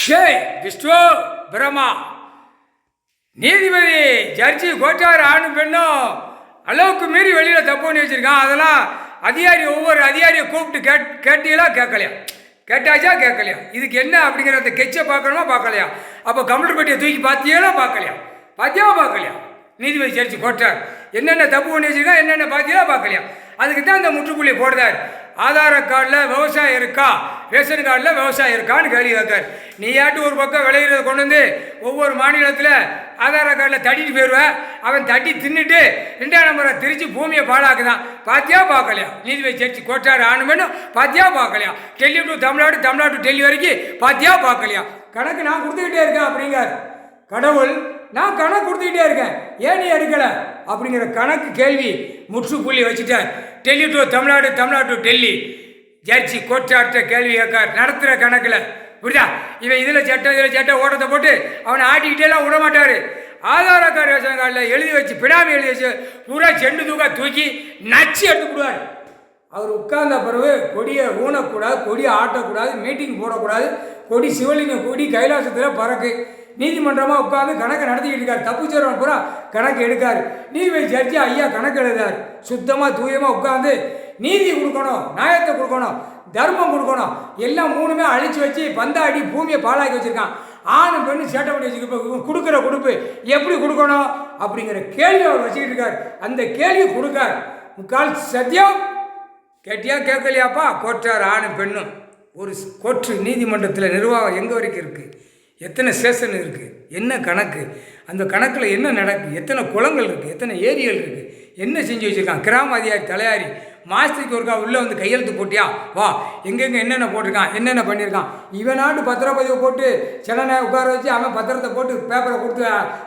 ஷே விஷ்ணு பிரம்மா நீதிபதி ஜட்ஜி கோட்டார் ஆணும் பெண்ணும் அளவுக்கு மீறி வெளியில் தப்பு பண்ணி வச்சுருக்கான். அதெல்லாம் ஒவ்வொரு அதிகாரியை கூப்பிட்டு கேட்டீங்களா கேட்கலையா, கேட்டாச்சா கேட்கலையா, இதுக்கு என்ன அப்படிங்கிற அந்த கெச்சை பார்க்கணுமா பார்க்கலையா, அப்போ கம்ப்யூட்டர் பெட்டியை தூக்கி பார்த்தியா பார்க்கலையா நீதிபதி ஜட்ஜி கோட்டார் என்னென்ன தப்பு பண்ணி வச்சுருக்கா, என்னென்ன பார்த்தியா பார்க்கலையா. அதுக்கு தான் அந்த முற்றுப்புள்ளி போடுறார். ஆதார கார்டில் விவசாயம் இருக்கா, ரேஷன் கார்டில் விவசாயம் இருக்கான்னு கேள்வி கேட்கார். நீயாட்டு ஒரு பக்கம் விளையிறத கொண்டு வந்து ஒவ்வொரு மாநிலத்தில் ஆதார கார்டில் தட்டிட்டு போயிடுவேன், அவன் தட்டி தின்னுட்டு 2ஆம் நம்பரை திருச்சி பூமியை பாழாக்குதான். பார்த்தியா பார்க்கலையா நீதிபதி ஜட்ஜி கோட்டார் ஆணுமென்னும் பார்த்தியா பார்க்கலையா, டெல்லி டு தமிழ்நாடு, தமிழ்நாடு டு டெல்லி வரைக்கும் பார்த்தியா பார்க்கலையா. கணக்கு நான் கொடுத்துக்கிட்டே இருக்கேன் அப்படிங்கார் கடவுள். நான் கணக்கு கொடுத்துக்கிட்டே இருக்கேன், ஏன் நீ எடுக்கலை அப்படிங்கிற கணக்கு கேள்வி முற்றுப்புள்ளி வச்சுட்டார். Delhi to Tamil Nadu, Tamil Nadu to Delhi. Judge கோட்டார்ட்ட கேள்வி கேட்கார் நடத்துகிற கணக்கில். புரியுதா, இவன் இதில் சட்டம் ஓட்டத்தை போட்டு அவனை ஆட்டிக்கிட்டேலாம் விட மாட்டார். ஆதார கார்டு ரேஷன் கார்டில் எழுதி வச்சு பிடாமி எழுதி வச்சு பூரா செண்டு தூக்கி நச்சு எடுத்துக்கிடுவார். அவர் உட்கார்ந்த பிறகு கொடியை ஊனக்கூடாது, கொடியை ஆட்டக்கூடாது, மீட்டிங் போடக்கூடாது, கொடி சிவலிங்கம் கொடி கைலாசத்தில் பறக்கு. நீதிமன்றமாக உட்காந்து கணக்கு நடத்திக்கிட்டு இருக்கார். தப்பு செய்கிறவன் பூரா கணக்கு எடுக்கார். நீதிபதி ஜட்ஜி ஐயா கணக்கு எழுதார். சுத்தமாக தூயமாக உட்காந்து நீதி கொடுக்கணும், நியாயத்தை கொடுக்கணும், தர்மம் கொடுக்கணும், எல்லாம் மூணுமே அழிச்சு வச்சு பந்தாடி பூமியை பாழாக்கி வச்சுருக்கான். ஆணும் பெண்ணு சேட்டை பண்ணி வச்சுக்க கொடுக்குற கொடுப்பு எப்படி கொடுக்கணும் அப்படிங்கிற கேள்வி அவர் வச்சுக்கிட்டு இருக்கார். அந்த கேள்வி கொடுக்கார். முக்கால் சத்தியம் கேட்டியா கேட்கலையாப்பா. கோட்டார் ஆணும் பெண்ணும் ஒரு கோர்ட்டு நீதிமன்றத்தில் நிர்வாகம் எங்கே வரைக்கும் இருக்குது, எத்தனை ஸ்டேஷன் இருக்குது, என்ன கணக்கு, அந்த கணக்கில் என்ன நடக்குது, எத்தனை குளங்கள் இருக்குது, எத்தனை ஏரிகள் இருக்குது, என்ன செஞ்சு வச்சுருக்கான். கிராம அதிகாரி தலையாரி மாதத்துக்கு ஒருக்கா உள்ளே வந்து கையெழுத்து போட்டியா வா, எங்கெங்கே என்னென்ன போட்டிருக்கான், என்னென்ன பண்ணியிருக்கான். இவனாட்டு பத்திரப்பதிவை போட்டு சில நேரம் உட்கார வச்சு அவன் பத்திரத்தை போட்டு பேப்பரை கொடுத்து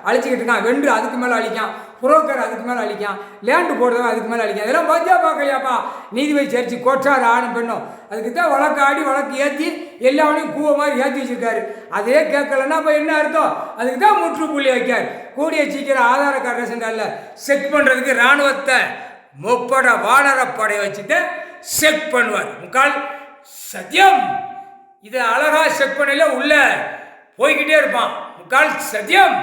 அழிச்சிக்கிட்டு இருக்கான். வென்று அதுக்கு மேலே அழிக்கான், புரோக்கர் அதுக்கு மேலே அழிக்கான், லேண்டு போடுறவன் அதுக்கு மேலே அழிக்கான். இதெல்லாம் பார்த்தியா பார்க்கலையாப்பா நீதிபதி ஜட்ஜி கோட்டார் ஆணும் பெண்ணும். அதுக்கு தான் வழக்கு ஏற்றி எல்லாவனையும் கூவ மாதிரி ஏற்றி வச்சுருக்காரு. அதே கேட்கலன்னா அப்போ என்ன அர்த்தம், அதுக்கு தான் முற்றுப்புள்ளி வைக்கார். கூடிய சீக்கிரம் ஆதார கார்டு ரேஷன் கார்டில் செக் பண்ணுறதுக்கு இராணுவத்தை முப்பட வானரப்படை வச்சுட்டு செக் பண்ணுவார். முக்கால் சத்தியம் இதை அழகாக செக் பண்ணல உள்ள போய்கிட்டே இருப்பான். முக்கால் சத்தியம்